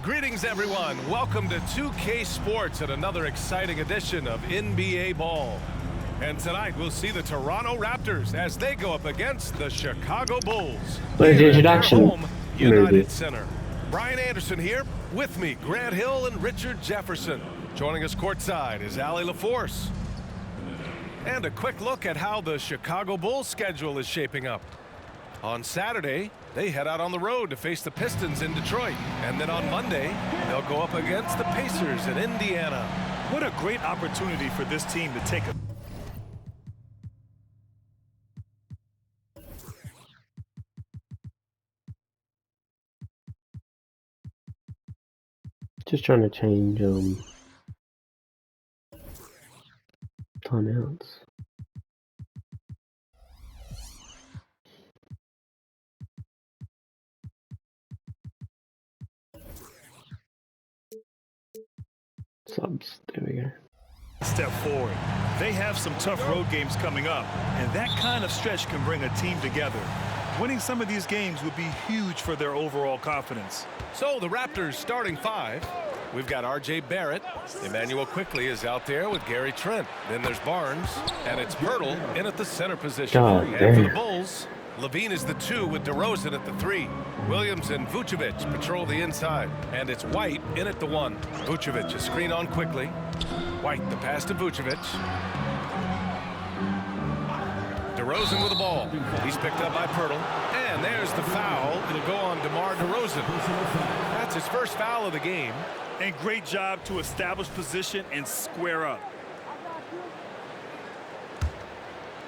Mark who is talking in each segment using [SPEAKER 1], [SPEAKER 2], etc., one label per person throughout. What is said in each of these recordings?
[SPEAKER 1] Greetings, everyone. Welcome to 2K Sports and another exciting edition of NBA Ball. And tonight we'll see the Toronto Raptors as they go up against the Chicago Bulls.
[SPEAKER 2] Where's the introduction?
[SPEAKER 1] Home, United Center. Brian Anderson here. With me, Grant Hill and Richard Jefferson. Joining us courtside is Allie LaForce. And a quick look at how the Chicago Bulls schedule is shaping up. On Saturday, they head out on the road to face the Pistons in Detroit. And then on Monday, they'll go up against the Pacers in Indiana.
[SPEAKER 3] What a great opportunity for this team to take a...
[SPEAKER 2] Just trying to change timeouts. Subs, there we go.
[SPEAKER 3] Step forward. They have some tough road games coming up, and that kind of stretch can bring a team together. Winning some of these games would be huge for their overall confidence.
[SPEAKER 1] So the Raptors starting five. We've got R.J. Barrett. Emmanuel Quickley is out there with Gary Trent. Then there's Barnes, and it's Pirtle in at the center position. And for the Bulls, Levine is the 2 with DeRozan at the 3. Williams and Vucevic patrol the inside. And it's White in at the 1. Vucevic a screen on Quickley. White the pass to Vucevic. DeRozan with the ball. He's picked up by Pirtle. And there's the foul. It'll go on DeMar DeRozan. That's his first foul of the game.
[SPEAKER 3] And great job to establish position and square up.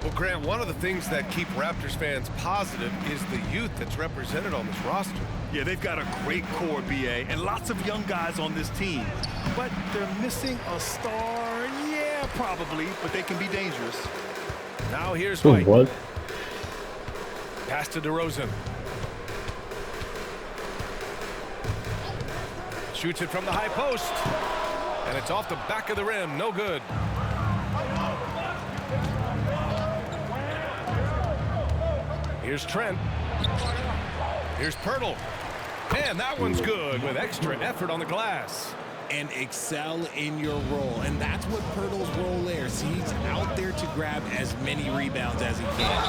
[SPEAKER 1] Well, Grant, one of the things that keep Raptors fans positive is the youth that's represented on this roster.
[SPEAKER 3] Yeah, they've got a great core, BA, and lots of young guys on this team. But they're missing a star. Yeah, probably, but they can be dangerous.
[SPEAKER 1] Now here's White.
[SPEAKER 2] What?
[SPEAKER 1] Pass to DeRozan. Shoots it from the high post. And it's off the back of the rim. No good. Here's Trent. Here's Pirtle. And that one's good with extra effort on the glass.
[SPEAKER 4] And excel in your role. And that's what Pirtle's role is. He's out there to grab as many rebounds as he can.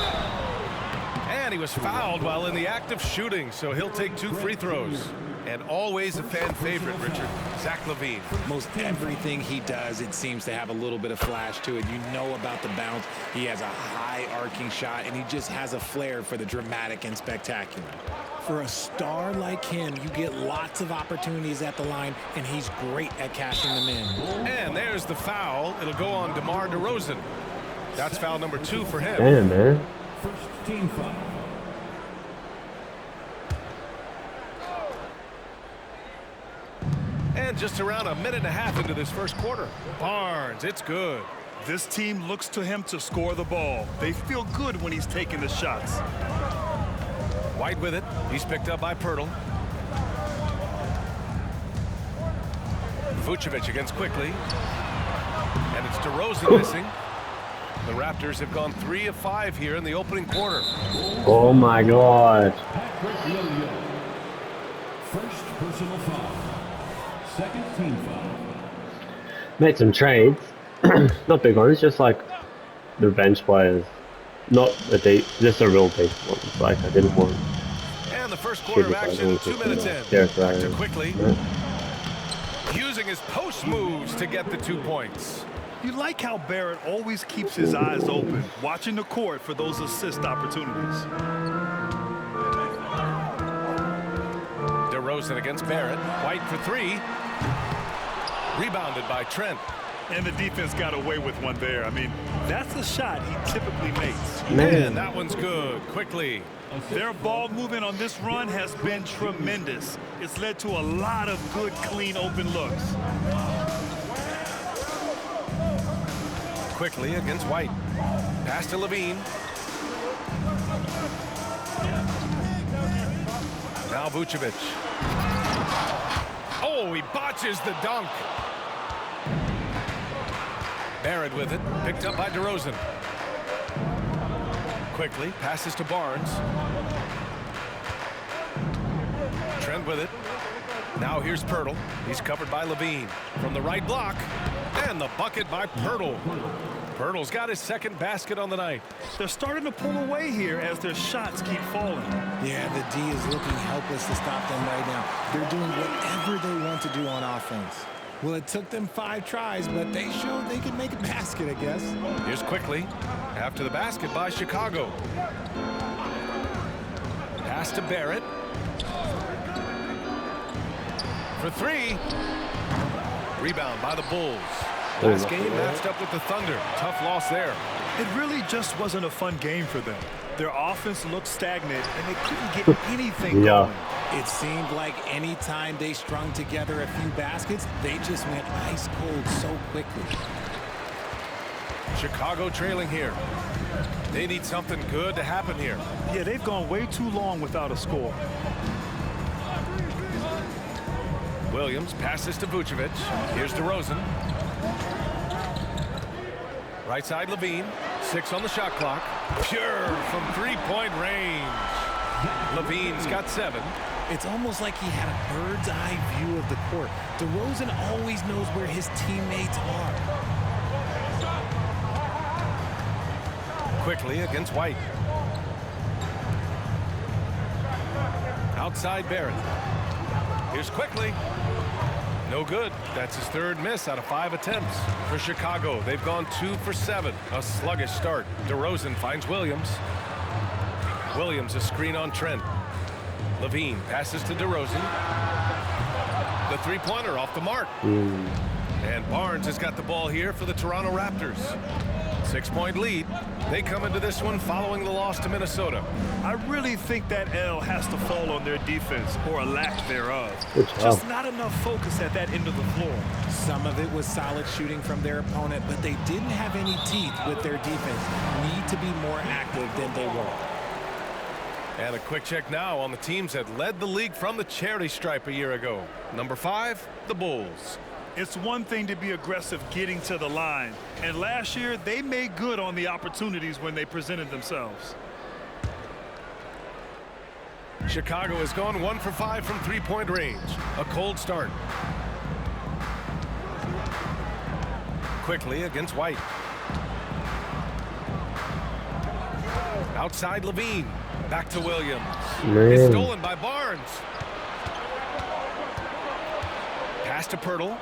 [SPEAKER 1] And he was fouled while in the act of shooting, so he'll take 2 free throws. And always a fan favorite, Richard, Zach LaVine.
[SPEAKER 4] Most everything he does, it seems to have a little bit of flash to it. You know about the bounce. He has a high arcing shot, and he just has a flair for the dramatic and spectacular. For a star like him, you get lots of opportunities at the line, and he's great at cashing them in.
[SPEAKER 1] And there's the foul. It'll go on DeMar DeRozan. That's foul number 2 for him.
[SPEAKER 2] Damn, man.
[SPEAKER 5] First team foul.
[SPEAKER 1] And just around a minute and a half into this first quarter. Barnes, it's good.
[SPEAKER 3] This team looks to him to score the ball. They feel good when he's taking the shots.
[SPEAKER 1] White with it. He's picked up by Pirtle. Vucevic against Quickley. And it's DeRozan missing. The Raptors have gone 3 of 5 here in the opening quarter.
[SPEAKER 2] Oh my God.
[SPEAKER 5] First personal foul. Second team foul.
[SPEAKER 2] Made some trades. Not big ones, just like the bench players. Not a deep, just a real deep one. Like I didn't want.
[SPEAKER 1] And the first quarter of action, 2 minutes in. Back to Quickley. Using his post moves to get the 2 points.
[SPEAKER 3] You like how Barrett always keeps his eyes open, watching the court for those assist opportunities.
[SPEAKER 1] DeRozan against Barrett. White for 3. Rebounded by Trent.
[SPEAKER 3] And the defense got away with one there. I mean, that's a shot he typically makes.
[SPEAKER 1] Man, that one's good. Quickly.
[SPEAKER 3] Their ball movement on this run has been tremendous. It's led to a lot of good, clean, open looks.
[SPEAKER 1] Quickly against White. Pass to Levine. Now Vucevic. Oh, he botches the dunk. Barrett with it. Picked up by DeRozan. Quickly passes to Barnes. Trent with it. Now here's Pirtle. He's covered by Levine. From the right block. And the bucket by Pirtle. Pirtle's got his second basket on the night.
[SPEAKER 3] They're starting to pull away here as their shots keep falling.
[SPEAKER 4] Yeah, the D is looking helpless to stop them right now. They're doing whatever they want to do on offense. Well, it took them 5 tries, but they showed they could make a basket, I guess.
[SPEAKER 1] Here's quickly. After the basket by Chicago. Pass to Barrett. For 3. Rebound by the Bulls. Last game matched up with the Thunder. Tough loss there.
[SPEAKER 3] It really just wasn't a fun game for them. Their offense looked stagnant, and they couldn't get anything going.
[SPEAKER 4] It seemed like any time they strung together a few baskets, they just went ice cold so quickly.
[SPEAKER 1] Chicago trailing here. They need something good to happen here.
[SPEAKER 3] Yeah, they've gone way too long without a score.
[SPEAKER 1] Williams passes to Vucevic. Here's DeRozan. Right side Levine. 6 on the shot clock. Pure from 3-point range. Levine's got 7.
[SPEAKER 4] It's almost like he had a bird's eye view of the court. DeRozan always knows where his teammates are.
[SPEAKER 1] Quickly against White. Outside Barrett. Here's quickly. No good. That's his 3rd miss out of 5 attempts. For Chicago, they've gone 2 for 7. A sluggish start. DeRozan finds Williams. Williams a screen on Trent. Levine passes to DeRozan. The 3-pointer off the mark. And Barnes has got the ball here for the Toronto Raptors. 6-point lead. They come into this one following the loss to Minnesota.
[SPEAKER 3] I really think that L has to fall on their defense, or a lack thereof. Just not enough focus at that end of the floor.
[SPEAKER 4] Some of it was solid shooting from their opponent, but they didn't have any teeth with their defense. Need to be more active than they were.
[SPEAKER 1] And a quick check now on the teams that led the league from the charity stripe a year ago. Number 5, the Bulls.
[SPEAKER 3] It's one thing to be aggressive getting to the line, and last year they made good on the opportunities when they presented themselves.
[SPEAKER 1] Chicago has gone 1 for 5 from 3-point range. A cold start. Quickly against White. Outside Levine. Back to Williams. It's stolen by Barnes. Pass to Pirtle.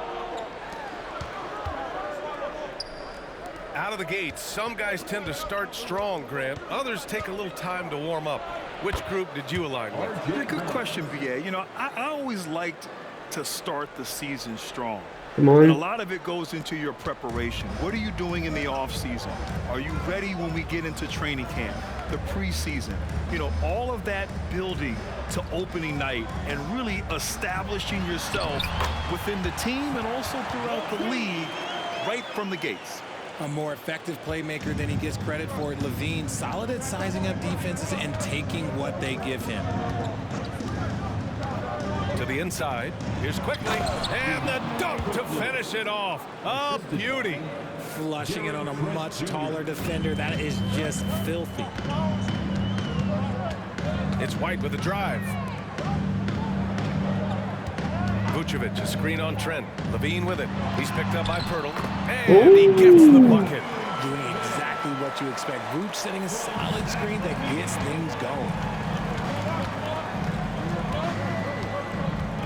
[SPEAKER 1] Out of the gate, some guys tend to start strong, Grant. Others take a little time to warm up. Which group did you align with?
[SPEAKER 3] Yeah, good question, BA. You know, I always liked to start the season strong.
[SPEAKER 2] Come on.
[SPEAKER 3] And a lot of it goes into your preparation. What are you doing in the offseason? Are you ready when we get into training camp, the preseason? You know, all of that building to opening night and really establishing yourself within the team and also throughout the league right from the gates.
[SPEAKER 4] A more effective playmaker than he gets credit for. Levine, solid at sizing up defenses and taking what they give him.
[SPEAKER 1] To the inside. Here's quickly. And the dunk to finish it off. A beauty.
[SPEAKER 4] Flushing it on a much taller defender. That is just filthy.
[SPEAKER 1] It's White with the drive. Vucevic, a screen on Trent. Levine with it. He's picked up by Pirtle. And he gets the bucket.
[SPEAKER 4] Doing exactly what you expect. Vooch setting a solid screen that gets things going.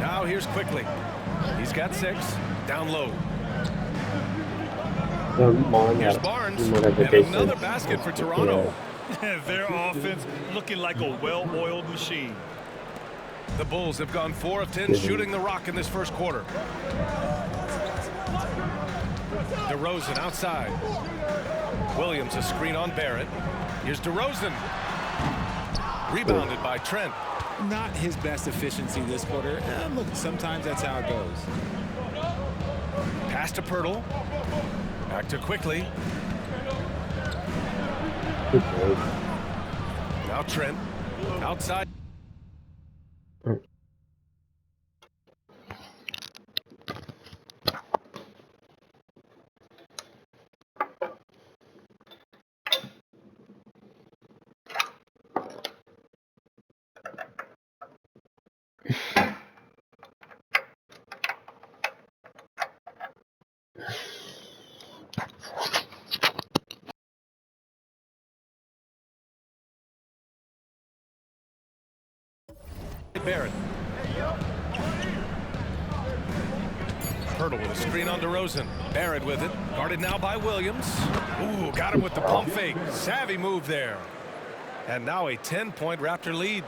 [SPEAKER 1] Now here's quickly. He's got 6. Down low. Here's Barnes. And another basket for Toronto.
[SPEAKER 3] Their offense looking like a well-oiled machine.
[SPEAKER 1] The Bulls have gone 4 of 10 shooting the rock in this first quarter. DeRozan outside. Williams a screen on Barrett. Here's DeRozan. Rebounded by Trent.
[SPEAKER 4] Not his best efficiency this quarter. Look, sometimes that's how it goes.
[SPEAKER 1] Pass to Pirtle. Back to quickly. Now Trent. Outside. Barrett. Hurdle with a screen on DeRozan. Barrett with it. Guarded now by Williams. Ooh, got him with the pump fake. Savvy move there. And now a 10-point Raptor lead.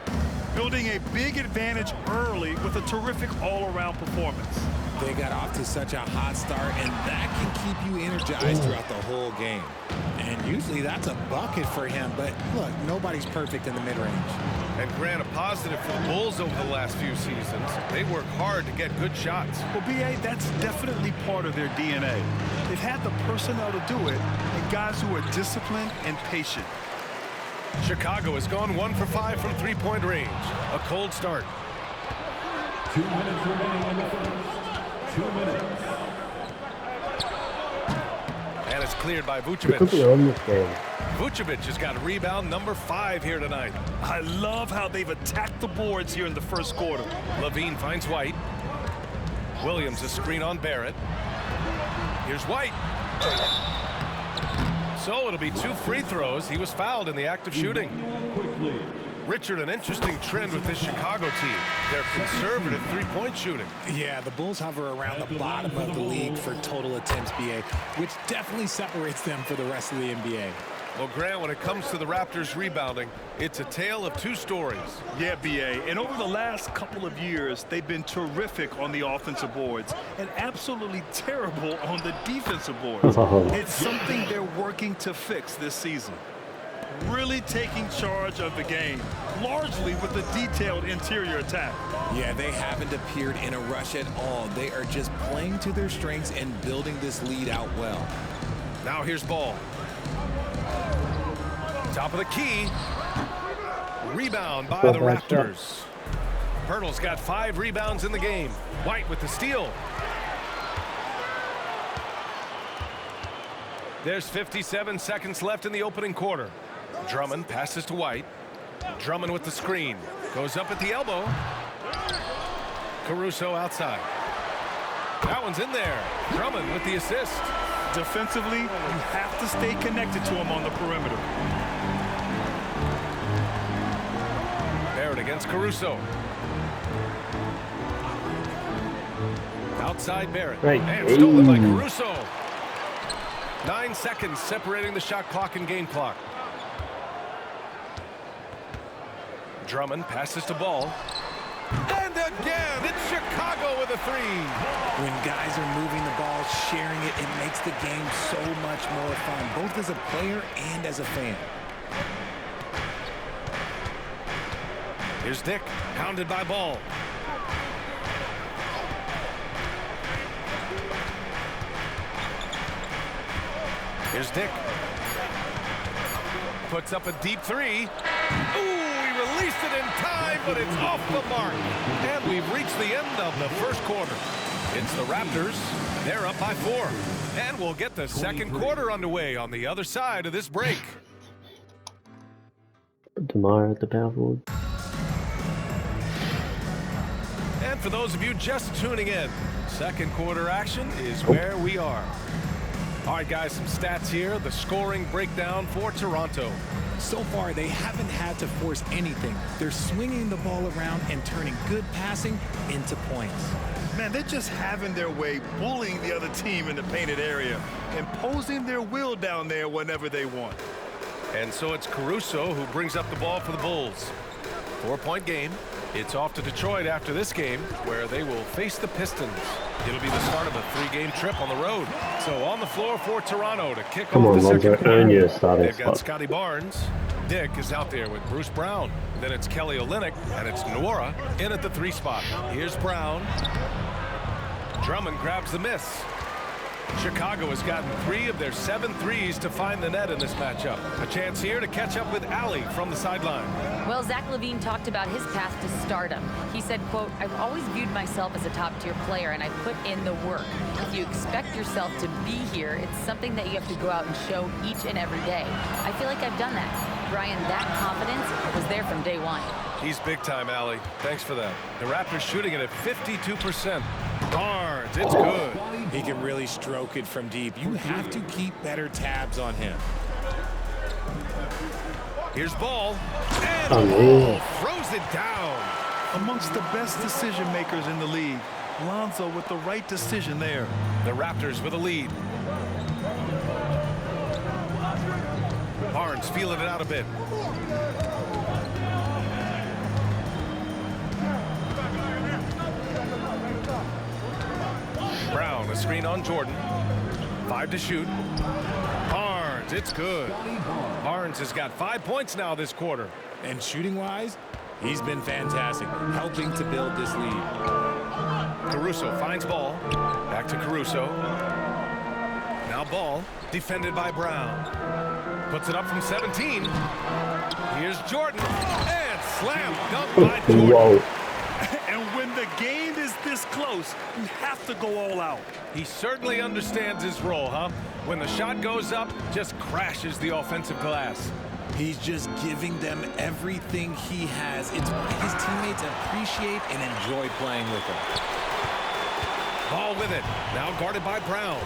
[SPEAKER 3] Building a big advantage early with a terrific all-around performance.
[SPEAKER 4] They got off to such a hot start, and that can keep you energized throughout the whole game. And usually that's a bucket for him, but look, nobody's perfect in the mid-range.
[SPEAKER 1] And Grant, a positive for the Bulls over the last few seasons. They work hard to get good shots.
[SPEAKER 3] Well, B.A., that's definitely part of their DNA. They've had the personnel to do it, and guys who are disciplined and patient.
[SPEAKER 1] Chicago has gone 1 for 5 from three-point range. A cold start.
[SPEAKER 5] 2 minutes remaining in the first. 2 minutes.
[SPEAKER 1] And it's cleared by
[SPEAKER 2] It could be
[SPEAKER 1] Vucevic.
[SPEAKER 2] on this game.
[SPEAKER 1] Vucevic has got rebound number 5 here tonight.
[SPEAKER 3] I love how they've attacked the boards here in the first quarter.
[SPEAKER 1] Levine finds White. Williams a screen on Barrett. Here's White. So it'll be 2 free throws. He was fouled in the act of shooting.
[SPEAKER 5] Quickly.
[SPEAKER 1] Richard, an interesting trend with this Chicago team. They're conservative three-point shooting.
[SPEAKER 4] Yeah, the Bulls hover around the bottom of the league for total attempts, BA, which definitely separates them for the rest of the NBA.
[SPEAKER 1] Well, Grant, when it comes to the Raptors rebounding, it's a tale of 2 stories.
[SPEAKER 3] Yeah, B.A., and over the last couple of years, they've been terrific on the offensive boards and absolutely terrible on the defensive boards. It's something they're working to fix this season. Really taking charge of the game, largely with a detailed interior attack.
[SPEAKER 4] Yeah, they haven't appeared in a rush at all. They are just playing to their strengths and building this lead out well.
[SPEAKER 1] Now here's Ball. Top of the key. Rebound by the Raptors. Hurdle's got 5 rebounds in the game. White with the steal. There's 57 seconds left in the opening quarter. Drummond passes to White. Drummond with the screen. Goes up at the elbow. Caruso outside. That one's in there. Drummond with the assist.
[SPEAKER 3] Defensively, you have to stay connected to him on the perimeter.
[SPEAKER 1] Barrett against Caruso. Outside Barrett.
[SPEAKER 2] Right.
[SPEAKER 1] And stolen by Caruso. 9 seconds separating the shot clock and game clock. Drummond passes to Ball. And again, it's Chicago with a 3.
[SPEAKER 4] When guys are moving the ball, sharing it, it makes the game so much more fun, both as a player and as a fan.
[SPEAKER 1] Here's Dick, hounded by Ball. Here's Dick. Puts up a deep 3. Ooh, he released it in time, but it's off the mark. And we've reached the end of the first quarter. It's the Raptors. They're up by 4. And we'll get the second quarter underway on the other side of this break.
[SPEAKER 2] DeMar at the power forward.
[SPEAKER 1] And for those of you just tuning in, second quarter action is where we are. All right, guys, some stats here. The scoring breakdown for Toronto.
[SPEAKER 4] So far, they haven't had to force anything. They're swinging the ball around and turning good passing into points.
[SPEAKER 3] Man, they're just having their way, bullying the other team in the painted area, imposing their will down there whenever they want.
[SPEAKER 1] And so it's Caruso who brings up the ball for the Bulls. 4-point game. It's off to Detroit after this game, where they will face the Pistons. It'll be the start of a 3-game trip on the road. So on the floor for Toronto to kick off the second quarter. They've got Scotty Barnes. Dick is out there with Bruce Brown. Then it's Kelly Olynyk, and it's Nwora in at the 3 spot. Here's Brown. Drummond grabs the miss. Chicago has gotten 3 of their 7 threes to find the net in this matchup. A chance here to catch up with Allie from the sideline.
[SPEAKER 6] Well, Zach LaVine talked about his path to stardom. He said, quote, "I've always viewed myself as a top-tier player, and I put in the work. If you expect yourself to be here, it's something that you have to go out and show each and every day. I feel like I've done that." Brian, that confidence was there from day one.
[SPEAKER 1] He's big time, Allie. Thanks for that. The Raptors shooting it at 52%. Barnes, it's good.
[SPEAKER 4] He can really stroke it from deep. You have to keep better tabs on him.
[SPEAKER 1] Here's Ball. And the ball throws it down.
[SPEAKER 3] Amongst the best decision makers in the league. Lonzo with the right decision there.
[SPEAKER 1] The Raptors with a lead. Barnes feeling it out a bit. Brown, a screen on Jordan. 5 to shoot. Barnes, it's good. Barnes has got 5 points now this quarter.
[SPEAKER 4] And shooting-wise, he's been fantastic, helping to build this lead.
[SPEAKER 1] Caruso finds ball. Back to Caruso. Now ball, defended by Brown. Puts it up from 17. Here's Jordan. And slam dunk by Jordan.
[SPEAKER 2] Whoa.
[SPEAKER 3] And when the game is this close, you have to go all out.
[SPEAKER 1] He certainly understands his role, huh? When the shot goes up, just crashes the offensive glass.
[SPEAKER 4] He's just giving them everything he has. It's why his teammates appreciate and enjoy playing with him.
[SPEAKER 1] Ball with it. Now guarded by Brown.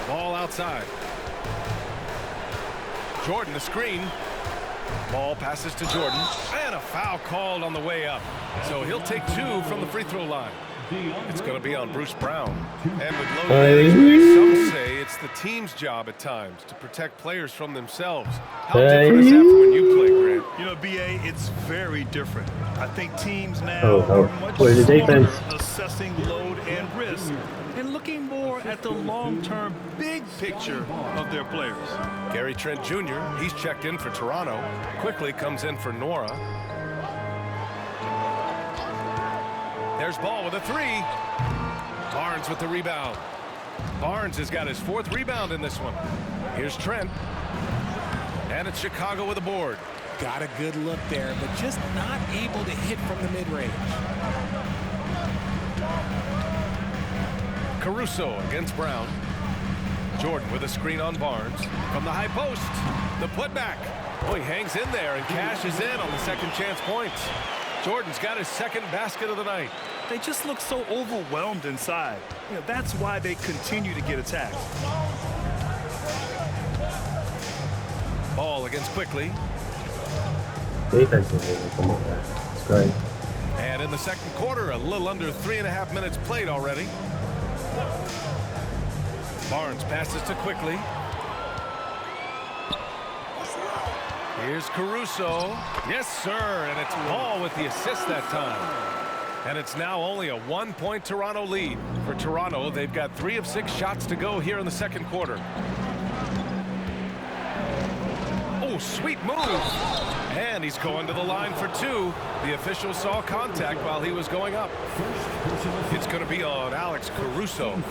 [SPEAKER 1] Ball outside. Jordan, the screen. Ball passes to Jordan. And a foul called on the way up. So he'll take 2 from the free throw line. It's going to be on Bruce Brown. And with low management, some say it's the team's job at times to protect players from themselves. How different is that from when you play, Grant?
[SPEAKER 3] You know, BA, it's very different. I think teams now are much
[SPEAKER 2] Where's the defense?
[SPEAKER 3] smarter assessing load and risk and looking more at the long-term big picture of their players.
[SPEAKER 1] Gary Trent Jr., he's checked in for Toronto. Quickly comes in for Nora. There's Ball with a 3. Barnes with the rebound. Barnes has got his 4th rebound in this one. Here's Trent. And it's Chicago with a board.
[SPEAKER 4] Got a good look there, but just not able to hit from the mid-range.
[SPEAKER 1] Caruso against Brown. Jordan with a screen on Barnes. From the high post. The putback. Oh, he hangs in there and cashes in on the second chance points. Jordan's got his 2nd basket of the night.
[SPEAKER 3] They just look so overwhelmed inside. You know, that's why they continue to get attacked.
[SPEAKER 1] Ball against Quickly.
[SPEAKER 2] Defense is really come on there. It's great.
[SPEAKER 1] And in the second quarter, a little under 3.5 minutes played already. Barnes passes to Quickly. Here's Caruso. Yes, sir. And it's Ball with the assist that time. And it's now only a 1-point Toronto lead. For Toronto, they've got 3 of 6 shots to go here in the second quarter. Oh, sweet move. And he's going to the line for 2. The official saw contact while he was going up. It's going to be on Alex Caruso.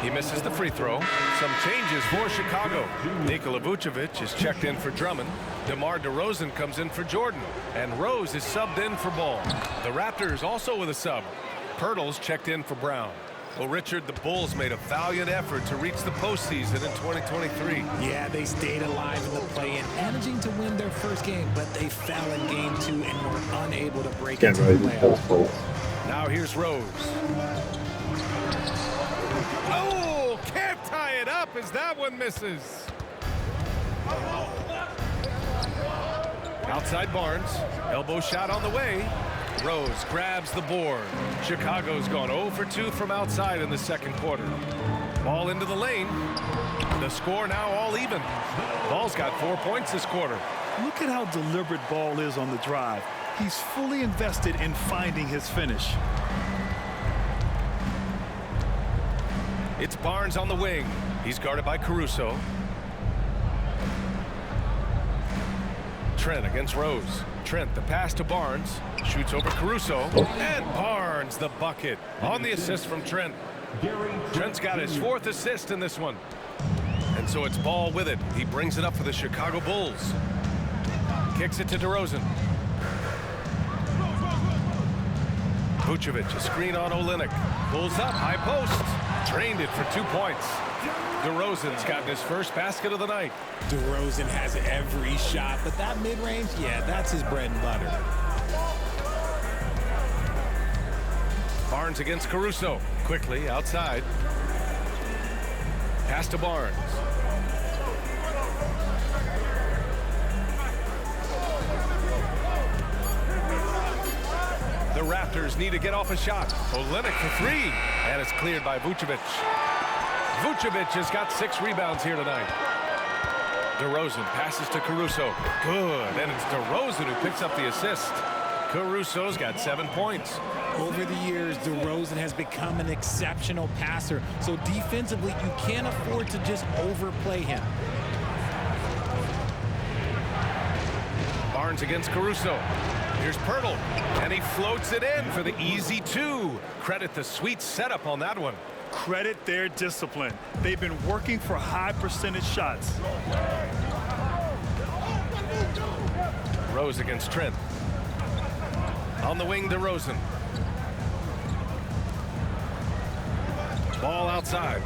[SPEAKER 1] He misses the free throw. Some changes for Chicago. Nikola Vucevic is checked in for Drummond. DeMar DeRozan comes in for Jordan. And Rose is subbed in for Ball. The Raptors also with a sub. Pirtle's checked in for Brown. Well, Richard, the Bulls made a valiant effort to reach the postseason in 2023.
[SPEAKER 4] Yeah, they stayed alive in the play-in, managing to win their first game, but they fell in game 2 and were unable to break into the playoffs.
[SPEAKER 1] Now here's Rose. Oh, can't tie it up as that one misses. Outside Barnes, elbow shot on the way. Rose grabs the board. Chicago's gone 0 for 2 from outside in the second quarter. Ball into the lane. The score now all even. Ball's got 4 points this quarter.
[SPEAKER 3] Look at how deliberate Ball is on the drive. He's fully invested in finding his finish.
[SPEAKER 1] It's Barnes on the wing. He's guarded by Caruso. Trent against Rose. Trent, the pass to Barnes. Shoots over Caruso. And Barnes, the bucket. On the assist from Trent. Trent's got his 4th assist in this one. And so it's Ball with it. He brings it up for the Chicago Bulls. Kicks it to DeRozan. Vucevic, a screen on Olynyk. Pulls up, high post. Drained it for 2 points. DeRozan's gotten his first basket of the night.
[SPEAKER 4] DeRozan has every shot, but that mid-range, yeah, that's his bread and butter.
[SPEAKER 1] Barnes against Caruso. Quickly outside. Pass to Barnes. Raptors need to get off a shot. Olynyk for three, and it's cleared by Vucevic. Vucevic has got 6 rebounds here tonight. DeRozan passes to Caruso. Good, and it's DeRozan who picks up the assist. Caruso's got 7 points.
[SPEAKER 4] Over the years, DeRozan has become an exceptional passer, so defensively, you can't afford to just overplay him.
[SPEAKER 1] Barnes against Caruso. Here's Pirtle, and he floats it in for the easy 2. Credit the sweet setup on that one.
[SPEAKER 3] Credit their discipline. They've been working for high percentage shots.
[SPEAKER 1] Rose against Trent. On the wing, DeRozan. Ball outside.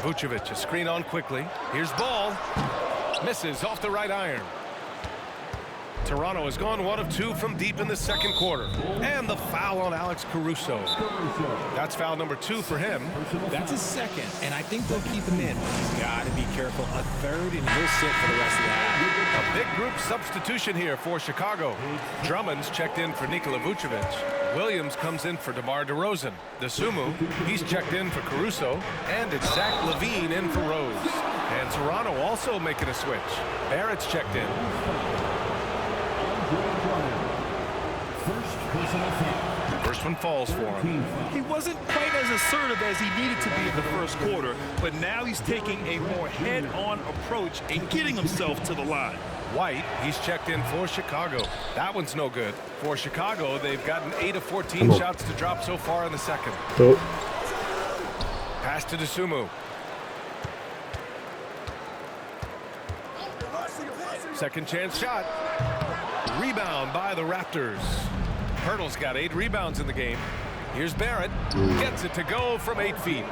[SPEAKER 1] Vucevic, a screen on quickly. Here's Ball. Misses off the right iron. Toronto has gone 1 of 2 from deep in the second quarter. And the foul on Alex Caruso. That's foul number 2 for him.
[SPEAKER 4] That's his second, and I think they'll keep him in. He's got to be careful. A third, and he'll sit for the rest of the half.
[SPEAKER 1] A big group substitution here for Chicago. Drummond's checked in for Nikola Vucevic. Williams comes in for DeMar DeRozan. DeSumo, he's checked in for Caruso. And it's Zach LaVine in for Rose. And Toronto also making a switch. Barrett's checked in. First one falls for him.
[SPEAKER 3] He wasn't quite as assertive as he needed to be in the first quarter, but now he's taking a more head-on approach and getting himself to the line.
[SPEAKER 1] White, he's checked in for Chicago. That one's no good. For Chicago, they've gotten 8 of 14 shots to drop so far in the second. Pass to DeSumo. Second chance shot. Rebound by the Raptors. Pirtle's got 8 rebounds in the game. Here's Barrett. Gets it to go from 8 feet.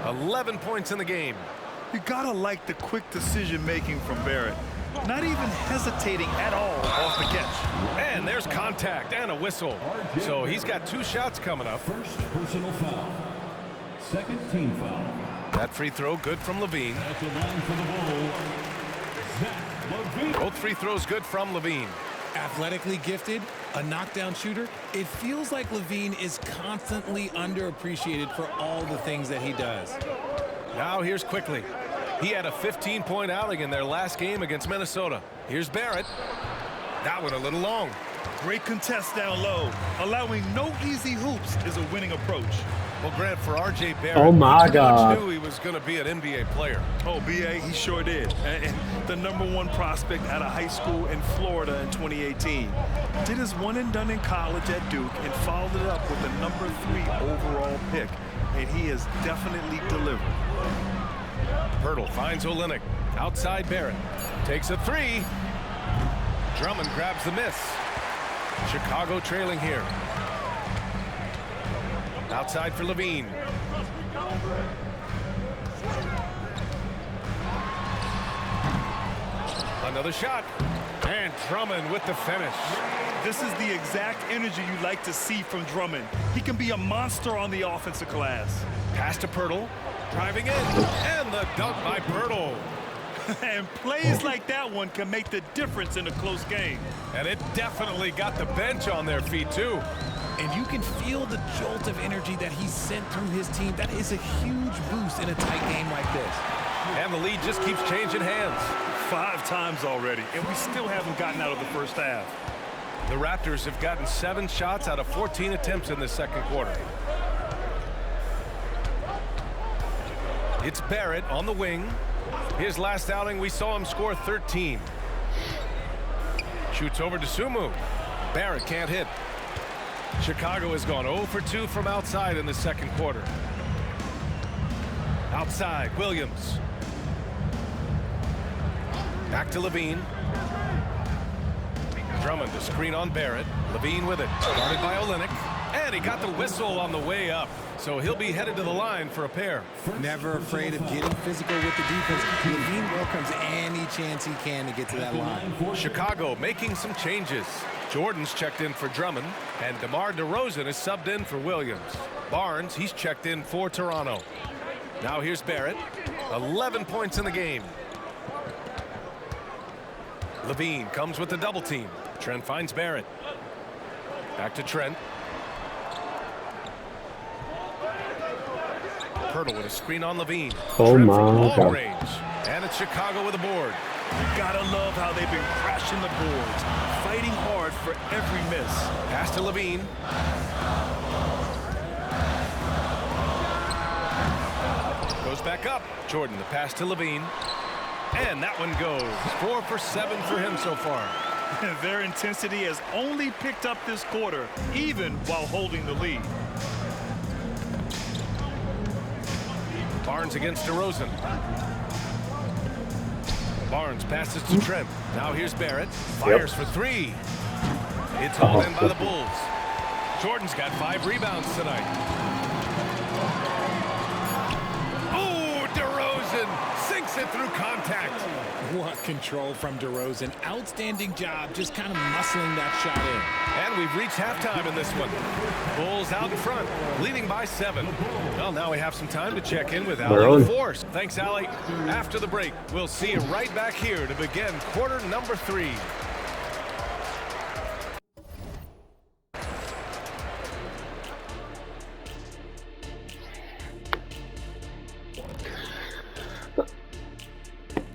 [SPEAKER 1] 11 points in the game.
[SPEAKER 3] You gotta like the quick decision making from Barrett. Not even hesitating at all off the catch.
[SPEAKER 1] And there's contact and a whistle. So he's got 2 shots coming up.
[SPEAKER 5] First personal foul. Second team foul.
[SPEAKER 1] That free throw good from LaVine.
[SPEAKER 5] At the line for the Bulls, Zach LaVine.
[SPEAKER 1] Both free throws good from LaVine.
[SPEAKER 4] Athletically gifted, a knockdown shooter. It feels like LaVine is constantly underappreciated for all the things that he does.
[SPEAKER 1] Now here's Quickly. He had a 15-point outing in their last game against Minnesota. Here's Barrett. That one a little long.
[SPEAKER 3] Great contest down low. Allowing no easy hoops is a winning approach.
[SPEAKER 1] Well, Grant, for R.J. Barrett,
[SPEAKER 2] oh my
[SPEAKER 1] he
[SPEAKER 2] God,
[SPEAKER 1] knew he was going to be an NBA player.
[SPEAKER 3] Oh, B.A., he sure did. And the #1 prospect out of high school in Florida in 2018. Did his one and done in college at Duke and followed it up with the #3 overall pick. And he has definitely delivered.
[SPEAKER 1] Pirtle finds Olynyk. Outside Barrett. Takes a 3. Drummond grabs the miss. Chicago trailing here. Outside for LaVine. Another shot. And Drummond with the finish.
[SPEAKER 3] This is the exact energy you like to see from Drummond. He can be a monster on the offensive glass.
[SPEAKER 1] Pass to Pirtle. Driving in. And the dunk by Pirtle.
[SPEAKER 3] And plays like that one can make the difference in a close game.
[SPEAKER 1] And it definitely got the bench on their feet, too.
[SPEAKER 4] And you can feel the jolt of energy that he sent through his team. That is a huge boost in a tight game like this.
[SPEAKER 1] And the lead just keeps changing hands.
[SPEAKER 3] 5 times already, and we still haven't gotten out of the first half.
[SPEAKER 1] The Raptors have gotten 7 shots out of 14 attempts in the second quarter. It's Barrett on the wing. His last outing, we saw him score 13. Shoots over to Sumu. Barrett can't hit. Chicago has gone 0 for 2 from outside in the second quarter. Outside, Williams. Back to LaVine. Drummond to screen on Barrett. LaVine with it. Guarded by Olynyk. And he got the whistle on the way up. So he'll be headed to the line for a pair.
[SPEAKER 4] Never afraid of getting physical with the defense. LaVine welcomes any chance he can to get to that line.
[SPEAKER 1] Chicago making some changes. Jordan's checked in for Drummond. And DeMar DeRozan is subbed in for Williams. Barnes, he's checked in for Toronto. Now here's Barrett. 11 points in the game. LaVine comes with the double team. Trent finds Barrett. Back to Trent. Pirtle with a screen on Levine.
[SPEAKER 2] Oh
[SPEAKER 1] Trent
[SPEAKER 2] my
[SPEAKER 1] from long
[SPEAKER 2] God.
[SPEAKER 1] range. And it's Chicago with a board.
[SPEAKER 3] You gotta love how they've been crashing the boards, fighting hard for every miss.
[SPEAKER 1] Pass to Levine. Goes back up. Jordan, the pass to Levine. And that one goes. 4 for 7 for him so far.
[SPEAKER 3] Their intensity has only picked up this quarter, even while holding the lead.
[SPEAKER 1] Barnes against DeRozan. Barnes passes to Trent. Now here's Barrett. Fires for 3. It's hauled in by the Bulls. Jordan's got 5 rebounds tonight. Oh, DeRozan sinks it through contact.
[SPEAKER 4] What control from DeRozan. Outstanding job just kind of muscling that shot in.
[SPEAKER 1] And we've reached halftime in this one. Bulls out in front, leading by 7. Well, now we have some time to check in with Allie Force. Thanks, Allie. After the break, we'll see you right back here to begin quarter number 3.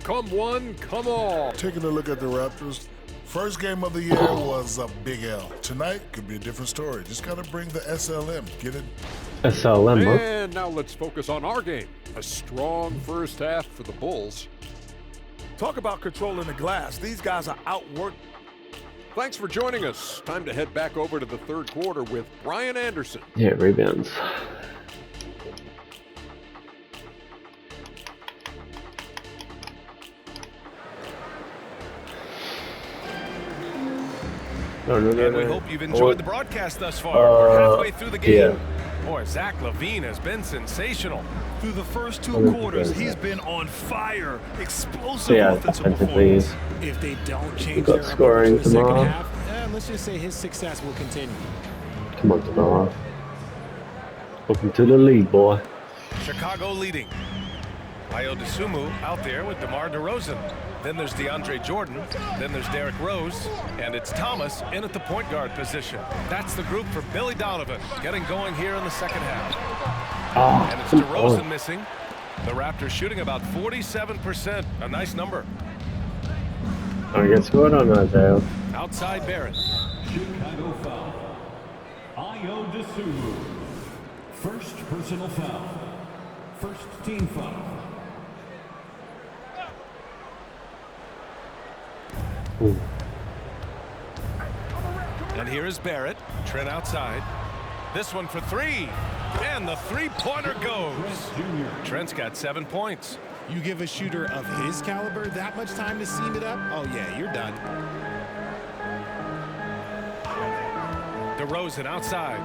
[SPEAKER 7] Come one, come all.
[SPEAKER 8] Taking a look at the Raptors, first game of the year was a big L. Tonight could be a different story. Just got to bring the SLM. Get it?
[SPEAKER 2] SLM, huh?
[SPEAKER 7] And now let's focus on our game. A strong first half for the Bulls.
[SPEAKER 9] Talk about controlling the glass. These guys are outworked.
[SPEAKER 7] Thanks for joining us. Time to head back over to the third quarter with Brian Anderson.
[SPEAKER 2] Yeah, rebounds.
[SPEAKER 1] And we hope you've enjoyed the broadcast thus far. We're halfway through the game.
[SPEAKER 2] Yeah.
[SPEAKER 1] Boy, Zach LaVine has been sensational.
[SPEAKER 3] Through the first 2 quarters, he's been on fire. Explosive offensive performance.
[SPEAKER 4] If they don't change
[SPEAKER 2] got
[SPEAKER 4] their
[SPEAKER 2] scoring
[SPEAKER 4] approach in the second
[SPEAKER 2] tomorrow.
[SPEAKER 4] half, let's just say his success will continue.
[SPEAKER 2] Come on, tomorrow. Welcome to the league, boy.
[SPEAKER 1] Chicago leading. Ayo Dosunmu out there with DeMar DeRozan. Then there's DeAndre Jordan. Then there's Derrick Rose. And it's Thomas in at the point guard position. That's the group for Billy Donovan getting going here in the second half. And it's DeRozan missing. The Raptors shooting about 47%. A nice number.
[SPEAKER 2] I get scored on that, Dale.
[SPEAKER 1] Outside Barrett.
[SPEAKER 5] Chicago foul. Ayo Dosunmu. First personal foul. First team foul.
[SPEAKER 2] Ooh.
[SPEAKER 1] And here is Barrett. Trent outside. This one for 3. And the three-pointer goes. Trent's got 7 points.
[SPEAKER 4] You give a shooter of his caliber that much time to seam it up, oh yeah, you're done.
[SPEAKER 1] DeRozan outside.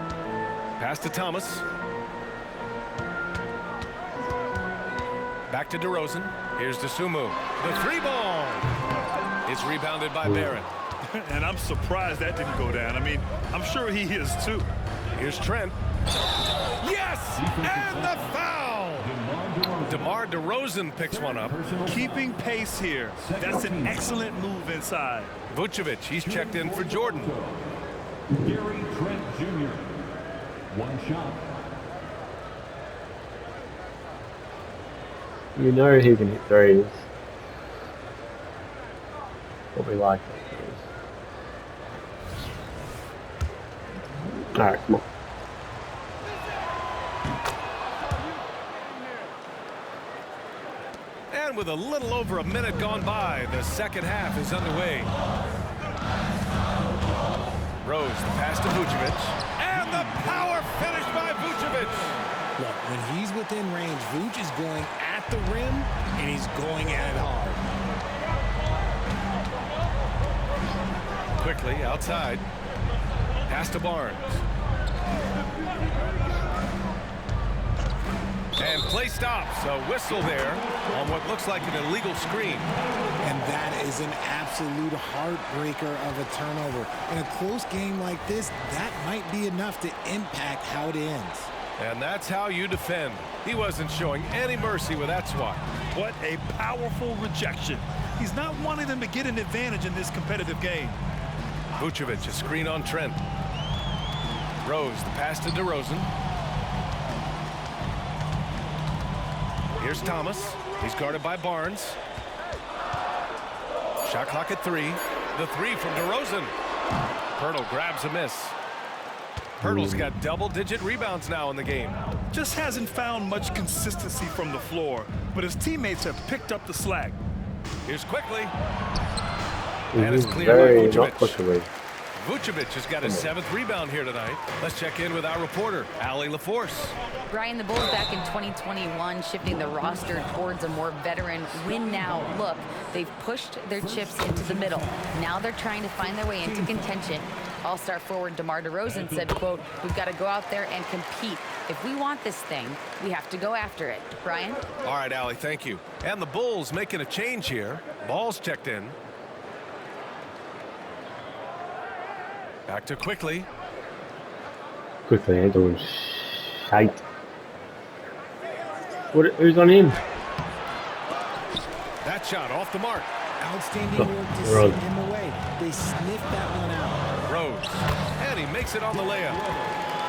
[SPEAKER 1] Pass to Thomas. Back to DeRozan. Here's Dosunmu. The 3-ball. It's rebounded by Barrett.
[SPEAKER 3] And I'm surprised that didn't go down. I mean, I'm sure he is too.
[SPEAKER 1] Here's Trent. Yes! And the foul! DeMar DeRozan picks one up.
[SPEAKER 3] Keeping pace here. That's an excellent move inside.
[SPEAKER 1] Vucevic, he's checked in for Jordan.
[SPEAKER 5] Gary Trent Jr. One shot.
[SPEAKER 2] You know he can hit threes. What we like. Alright, come on.
[SPEAKER 1] And with a little over a minute gone by, the second half is underway. Rose, the pass to Vucevic. And the power finish by Vucevic.
[SPEAKER 4] Look, when he's within range, Vuce is going at the rim, and he's going at it hard.
[SPEAKER 1] Quickly outside. Pass to Barnes. And play stops. A whistle there on what looks like an illegal screen.
[SPEAKER 4] And that is an absolute heartbreaker of a turnover. In a close game like this, that might be enough to impact how it ends.
[SPEAKER 1] And that's how you defend. He wasn't showing any mercy with that swat.
[SPEAKER 3] What a powerful rejection. He's not wanting them to get an advantage in this competitive game.
[SPEAKER 1] Vucevic, a screen on Trent. Rose, the pass to DeRozan. Here's Thomas. He's guarded by Barnes. Shot clock at 3. The 3 from DeRozan. Pirtle grabs a miss. Pirtle's got double-digit rebounds now in the game.
[SPEAKER 3] Just hasn't found much consistency from the floor, but his teammates have picked up the slack.
[SPEAKER 1] Here's Quickly. And it's cleared by Vucevic. Vucevic has got his 7th rebound here tonight. Let's check in with our reporter, Allie LaForce.
[SPEAKER 6] Brian, the Bulls back in 2021 shifting the roster towards a more veteran win-now look. They've pushed their chips into the middle. Now they're trying to find their way into contention. All-star forward DeMar DeRozan said, quote, "We've got to go out there and compete. If we want this thing, we have to go after it." Brian?
[SPEAKER 1] All right, Allie, thank you. And the Bulls making a change here. Ball's checked in. Back to Quickly.
[SPEAKER 2] Quickly, ain't doing shite. Who's on him?
[SPEAKER 1] That shot off the mark.
[SPEAKER 4] Outstanding work to send him away. They sniffed that one out.
[SPEAKER 1] Rose. And he makes it on the layup.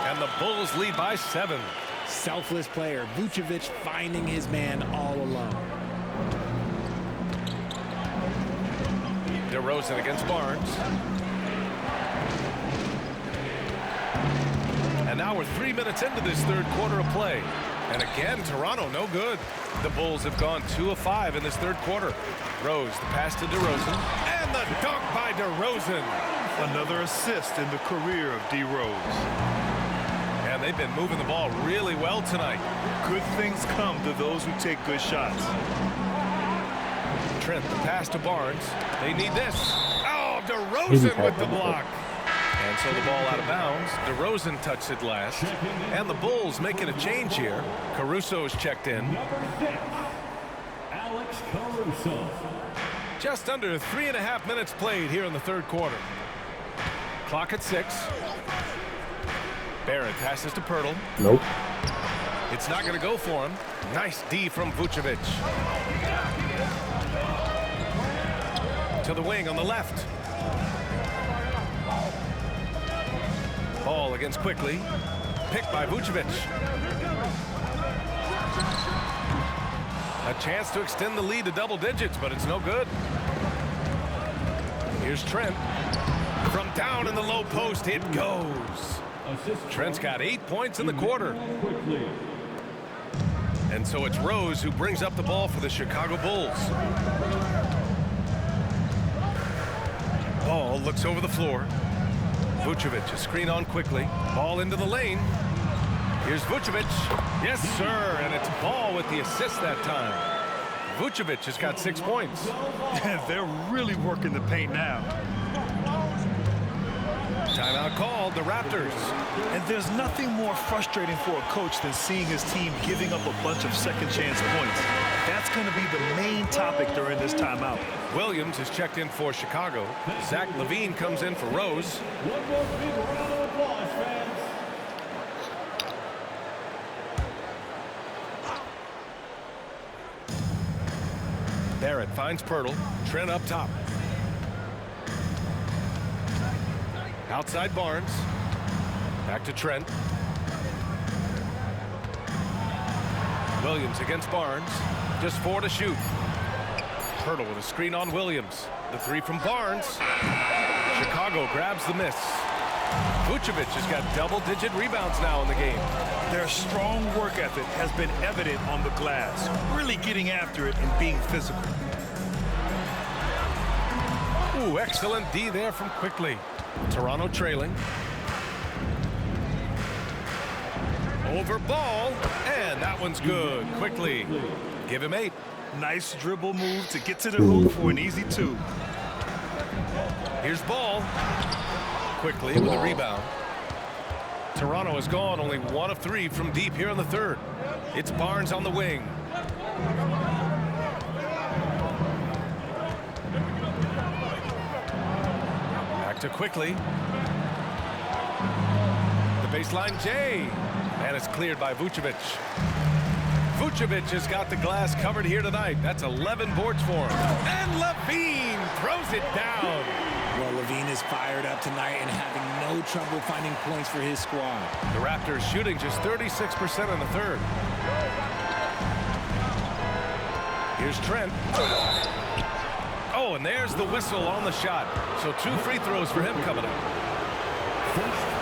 [SPEAKER 1] And the Bulls lead by 7.
[SPEAKER 4] Selfless player. Vucevic finding his man all alone.
[SPEAKER 1] DeRozan against Barnes. And now we're 3 minutes into this third quarter of play. And again, Toronto no good. The Bulls have gone 2 of 5 in this third quarter. Rose, the pass to DeRozan. And the dunk by DeRozan.
[SPEAKER 3] Another assist in the career of D. Rose.
[SPEAKER 1] And they've been moving the ball really well tonight.
[SPEAKER 3] Good things come to those who take good shots.
[SPEAKER 1] Trent, the pass to Barnes. They need this. Oh, DeRozan with the block. And so the ball out of bounds. DeRozan touched it last. And the Bulls making a change here. Caruso's checked in.
[SPEAKER 5] Alex Caruso.
[SPEAKER 1] Just under 3.5 minutes played here in the third quarter. Clock at 6. Barrett passes to Pirtle.
[SPEAKER 2] Nope.
[SPEAKER 1] It's not going to go for him. Nice D from Vucevic. To the wing on the left. Ball against Quickly. Picked by Vucevic. A chance to extend the lead to double digits, but it's no good. Here's Trent. From down in the low post, it goes. Trent's got 8 points in the quarter. And so it's Rose who brings up the ball for the Chicago Bulls. Ball looks over the floor. Vucevic, a screen on Quickly. Ball into the lane. Here's Vucevic. Yes, sir. And it's Ball with the assist that time. Vucevic has got 6 points.
[SPEAKER 3] They're really working the paint now.
[SPEAKER 1] Timeout called, the Raptors.
[SPEAKER 3] And there's nothing more frustrating for a coach than seeing his team giving up a bunch of second chance points. That's going to be the main topic during this timeout.
[SPEAKER 1] Williams is checked in for Chicago. Zach LaVine comes in for Rose.
[SPEAKER 5] One more big round of applause, fans.
[SPEAKER 1] Barrett finds Pirtle. Trent up top. Outside Barnes. Back to Trent. Williams against Barnes. Just 4 to shoot. Pirtle with a screen on Williams. The 3 from Barnes. Chicago grabs the miss. Vucevic has got double-digit rebounds now in the game.
[SPEAKER 3] Their strong work ethic has been evident on the glass, really getting after it and being physical.
[SPEAKER 1] Ooh, excellent D there from Quickly. Toronto trailing. Over Ball, and that one's good. Quickly. Give him 8.
[SPEAKER 3] Nice dribble move to get to the hoop for an easy 2.
[SPEAKER 1] Here's Ball. Quickly with a rebound. Toronto has gone only 1 of 3 from deep here in the third. It's Barnes on the wing. Back to Quickly. The baseline J. And it's cleared by Vucevic. Vucevic has got the glass covered here tonight. That's 11 boards for him. And LaVine throws it down.
[SPEAKER 4] Well, LaVine is fired up tonight and having no trouble finding points for his squad.
[SPEAKER 1] The Raptors shooting just 36% in the third. Here's Trent. Oh, and there's the whistle on the shot. So 2 free throws for him coming up.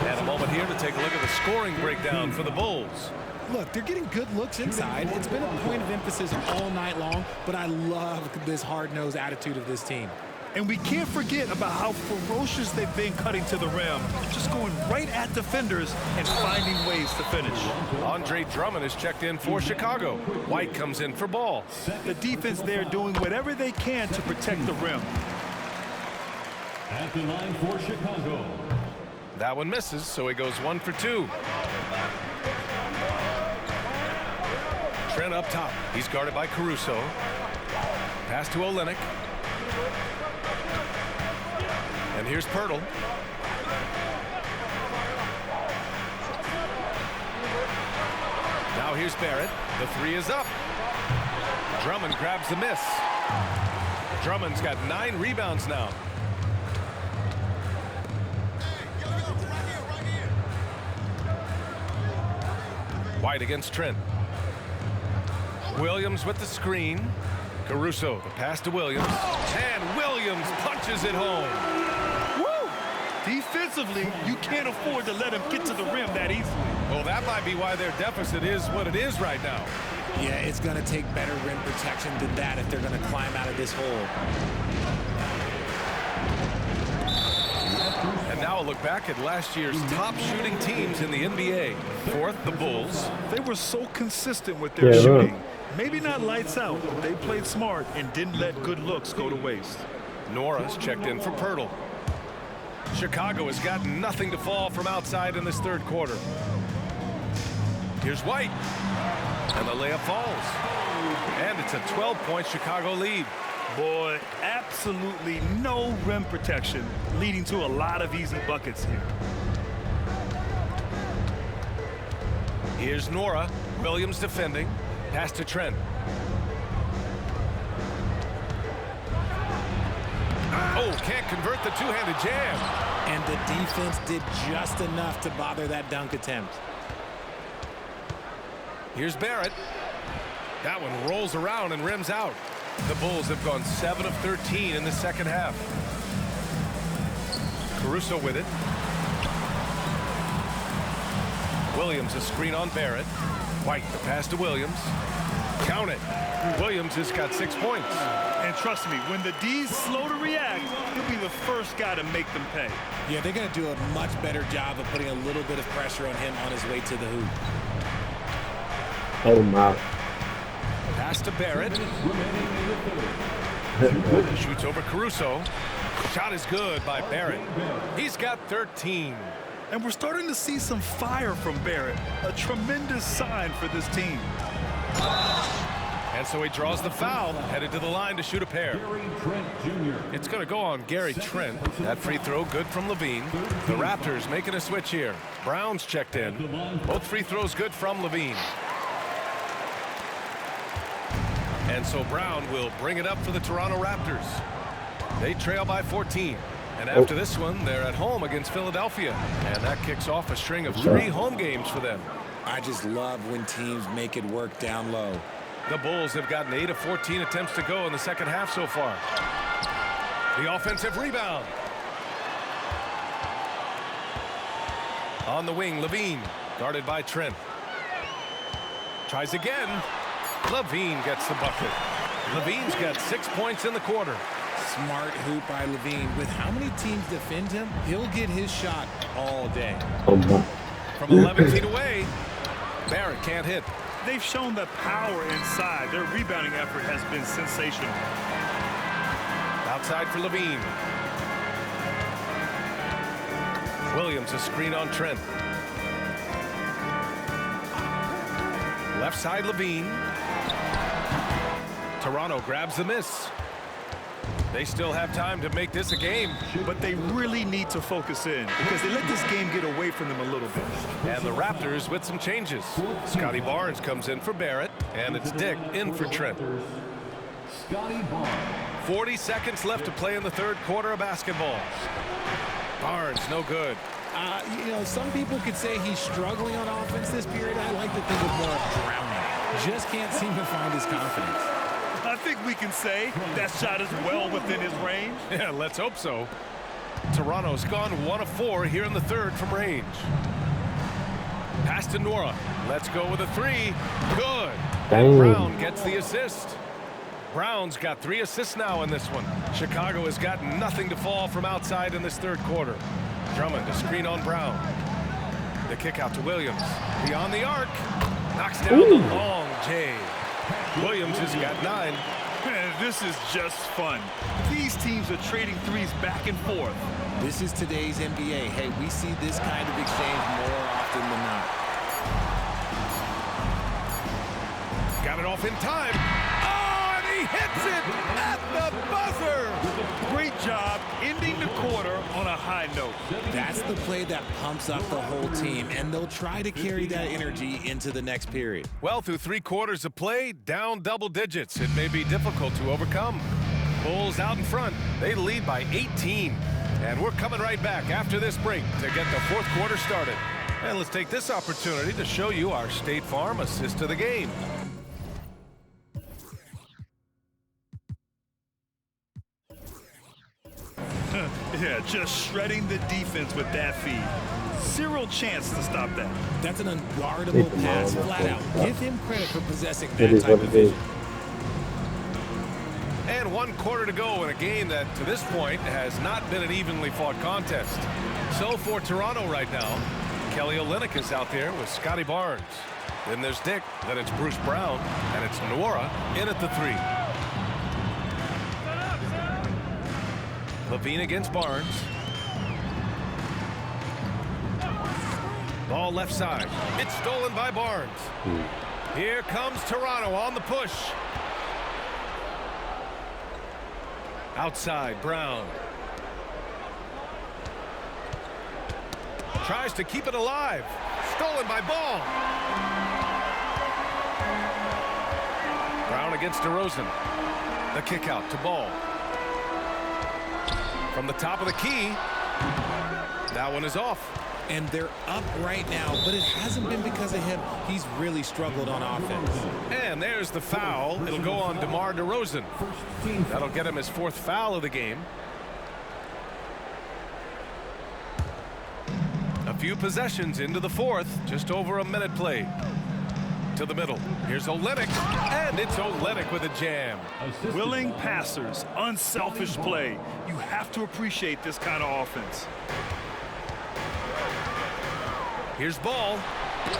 [SPEAKER 1] And a moment here to take a look at the scoring breakdown for the Bulls.
[SPEAKER 4] Look, they're getting good looks inside. It's been a point of emphasis all night long, but I love this hard-nosed attitude of this team.
[SPEAKER 3] And we can't forget about how ferocious they've been cutting to the rim, just going right at defenders and finding ways to finish.
[SPEAKER 1] Andre Drummond is checked in for Chicago. White comes in for Ball.
[SPEAKER 3] The defense there doing whatever they can to protect the rim.
[SPEAKER 5] At the line for Chicago.
[SPEAKER 1] That one misses, so he goes 1 for 2. Trent up top. He's guarded by Caruso. Pass to Olynyk. And here's Pirtle. Now here's Barrett. The 3 is up. Drummond grabs the miss. Drummond's got 9 rebounds now. White against Trent. Williams with the screen. Caruso, the pass to Williams. And Williams punches it home.
[SPEAKER 3] Woo! Defensively, you can't afford to let him get to the rim that easily.
[SPEAKER 1] Well, that might be why their deficit is what it is right now.
[SPEAKER 4] Yeah, it's going to take better rim protection than that if they're going to climb out of this hole.
[SPEAKER 1] And now a look back at last year's top shooting teams in the NBA. 4th, the Bulls.
[SPEAKER 3] They were so consistent with their shooting. Maybe not lights out, but they played smart and didn't let good looks go to waste.
[SPEAKER 1] Nora's checked in for Pirtle. Chicago has got nothing to fall from outside in this third quarter. Here's White. And the layup falls. And it's a 12-point Chicago lead.
[SPEAKER 3] Boy, absolutely no rim protection, leading to a lot of easy buckets here.
[SPEAKER 1] Here's Nora. Williams defending. Pass to Trent. Oh, can't convert the two-handed jam.
[SPEAKER 4] And the defense did just enough to bother that dunk attempt.
[SPEAKER 1] Here's Barrett. That one rolls around and rims out. The Bulls have gone 7 of 13 in the second half. Caruso with it. Williams a screen on Barrett. White the pass to Williams. Count it. Williams has got 6 points.
[SPEAKER 3] And trust me, when the D's slow to react, he'll be the first guy to make them pay.
[SPEAKER 4] Yeah, they're going to do a much better job of putting a little bit of pressure on him on his way to the hoop.
[SPEAKER 2] Oh, my.
[SPEAKER 1] Pass to Barrett. Shoots over Caruso. Shot is good by Barrett. He's got 13.
[SPEAKER 3] And we're starting to see some fire from Barrett. A tremendous sign for this team.
[SPEAKER 1] And so he draws the foul, headed to the line to shoot a pair. It's going to go on Gary Trent. That free throw good from Levine. The Raptors making a switch here. Brown's checked in. Both free throws good from Levine. And so Brown will bring it up for the Toronto Raptors. They trail by 14. And after this one, they're at home against Philadelphia. And that kicks off a string of 3 home games for them.
[SPEAKER 4] I just love when teams make it work down low.
[SPEAKER 1] The Bulls have gotten 8 of 14 attempts to go in the second half so far. The offensive rebound. On the wing, Levine, guarded by Trent. Tries again. Levine gets the bucket. Levine's got 6 points in the quarter.
[SPEAKER 4] Smart hoop by Levine. With how many teams defend him, he'll get his shot all day.
[SPEAKER 1] From 11 feet away, Barrett can't hit.
[SPEAKER 3] They've shown the power inside. Their rebounding effort has been sensational.
[SPEAKER 1] Outside for Levine. Williams a screen on Trent. Left side Levine. Toronto grabs the miss. They still have time to make this a game.
[SPEAKER 3] But they really need to focus in because they let this game get away from them a little bit.
[SPEAKER 1] And the Raptors with some changes. Scotty Barnes comes in for Barrett, and it's Dick in for Trent. 40 seconds left to play in the third quarter of basketball. Barnes, no good.
[SPEAKER 4] You know, some people could say he's struggling on offense this period. I like to think of more of drowning. Just can't seem to find his confidence.
[SPEAKER 3] I think we can say that shot is well within his range.
[SPEAKER 1] Yeah, let's hope so. Toronto's gone 1 of 4 here in the third from range. Pass to Nora. Let's go with a 3. Good. And Brown gets the assist. Brown's got 3 assists now in this one. Chicago has got nothing to fall from outside in this third quarter. Drummond to screen on Brown. The kick out to Williams. Beyond the arc. Knocks down the long J. Williams has got 9.
[SPEAKER 3] This is just fun. These teams are trading threes back and forth.
[SPEAKER 4] This is today's NBA. Hey, we see this kind of exchange more often than not.
[SPEAKER 1] Got it off in time. Oh, and he hits it at the buzzer.
[SPEAKER 3] Great job ending the quarter on a high note.
[SPEAKER 4] That's the play that pumps up the whole team, and they'll try to carry that energy into the next period.
[SPEAKER 1] Well, through 3 quarters of play, down double digits. It may be difficult to overcome. Bulls out in front. They lead by 18. And we're coming right back after this break to get the fourth quarter started. And let's take this opportunity to show you our State Farm assist of the game.
[SPEAKER 3] Yeah, just shredding the defense with that feed. Zero chance to stop that.
[SPEAKER 4] That's an unguardable pass, flat out. Give him credit for possessing that type of vision.
[SPEAKER 1] And 1 quarter to go in a game that, to this point, has not been an evenly fought contest. So for Toronto right now, Kelly Olynyk is out there with Scotty Barnes. Then there's Dick, then it's Bruce Brown, and it's Nora in at the 3. Levine against Barnes. Ball left side. It's stolen by Barnes. Here comes Toronto on the push. Outside, Brown. Tries to keep it alive. Stolen by Ball. Brown against DeRozan. The kick out to Ball. From the top of the key. That one is off.
[SPEAKER 4] And they're up right now, but it hasn't been because of him. He's really struggled on offense.
[SPEAKER 1] And there's the foul. It'll go on DeMar DeRozan. That'll get him his 4th foul of the game. A few possessions into the 4th. Just over a minute played. To the middle. Here's Olynyk. And it's Olynyk with a jam.
[SPEAKER 3] Willing passers, unselfish play. You have to appreciate this kind of offense.
[SPEAKER 1] Here's Ball.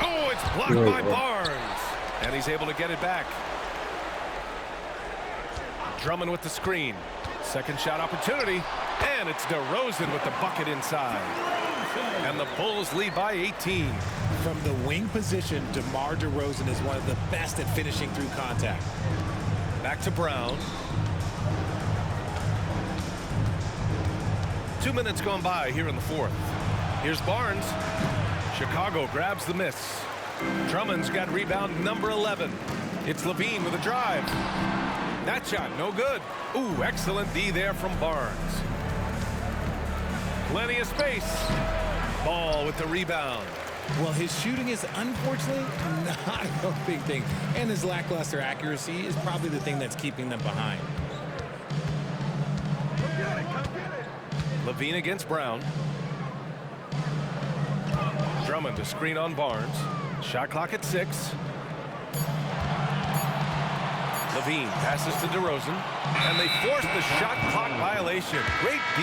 [SPEAKER 1] Oh, it's blocked by Barnes. And he's able to get it back. Drummond with the screen. Second shot opportunity. And it's DeRozan with the bucket inside. And the Bulls lead by 18.
[SPEAKER 4] From the wing position, DeMar DeRozan is one of the best at finishing through contact.
[SPEAKER 1] Back to Brown. 2 minutes gone by here in the 4th. Here's Barnes. Chicago grabs the miss. Drummond's got rebound number 11. It's Levine with a drive. That shot, no good. Ooh, excellent D there from Barnes. Plenty of space. Ball with the rebound.
[SPEAKER 4] Well, his shooting is unfortunately not a big thing. And his lackluster accuracy is probably the thing that's keeping them behind.
[SPEAKER 1] Levine against Brown. Drummond to screen on Barnes. Shot clock at 6. Levine passes to DeRozan. And they force the shot clock violation. Great D.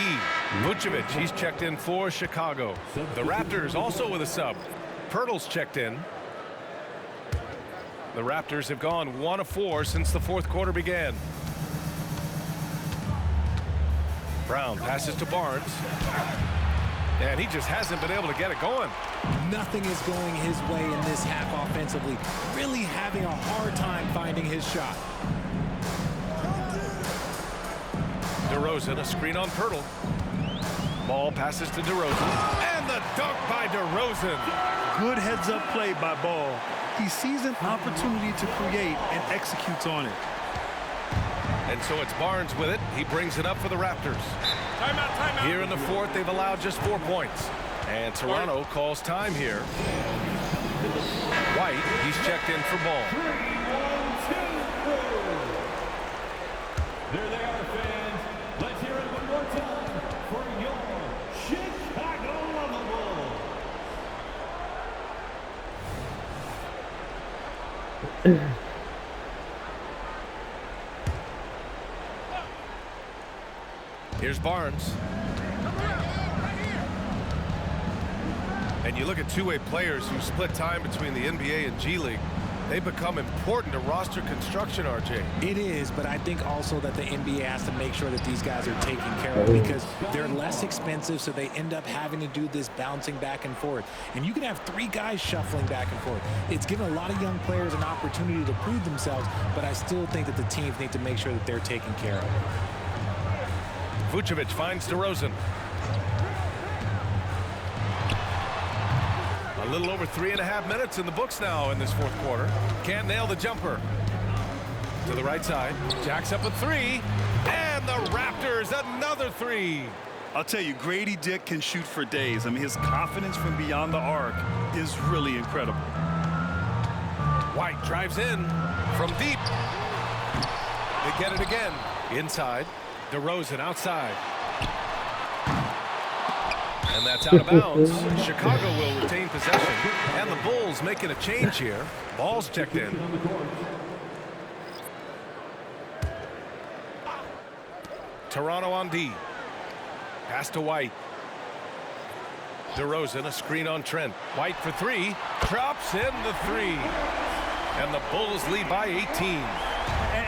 [SPEAKER 1] Vucevic, he's checked in for Chicago. The Raptors also with a sub. Pirtle's checked in. The Raptors have gone 1 of 4 since the 4th quarter began. Brown passes to Barnes. And he just hasn't been able to get it going.
[SPEAKER 4] Nothing is going his way in this half offensively. Really having a hard time finding his shot.
[SPEAKER 1] DeRozan, a screen on Pirtle. Ball passes to DeRozan. And the dunk by DeRozan.
[SPEAKER 3] Good heads-up play by Ball. He sees an opportunity to create and executes on it.
[SPEAKER 1] And so it's Barnes with it. He brings it up for the Raptors. Timeout. Here in the fourth, they've allowed just 4 points. And Toronto calls time here. White, he's checked in for ball.
[SPEAKER 5] There they are, fans. Let's hear it one more time for your Chicago Bulls.
[SPEAKER 1] Here's Barnes. And you look at two-way players who split time between the NBA and G League. They become important to roster construction, RJ.
[SPEAKER 4] It is, but I think also that the NBA has to make sure that these guys are taken care of because they're less expensive, so they end up having to do this bouncing back and forth. And you can have 3 guys shuffling back and forth. It's given a lot of young players an opportunity to prove themselves, but I still think that the teams need to make sure that they're taken care of.
[SPEAKER 1] Vucevic finds DeRozan. A little over 3.5 minutes in the books now in this fourth quarter. Can't nail the jumper. To the right side. Jacks up a 3. And the Raptors, another 3.
[SPEAKER 3] I'll tell you, Grady Dick can shoot for days. I mean, his confidence from beyond the arc is really incredible.
[SPEAKER 1] White drives in from deep. They get it again. Inside. DeRozan outside. And that's out of bounds. Chicago will retain possession. And the Bulls making a change here. Ball's checked in. Toronto on D. Pass to White. DeRozan, a screen on Trent. White for 3. Drops in the 3. And the Bulls lead by 18.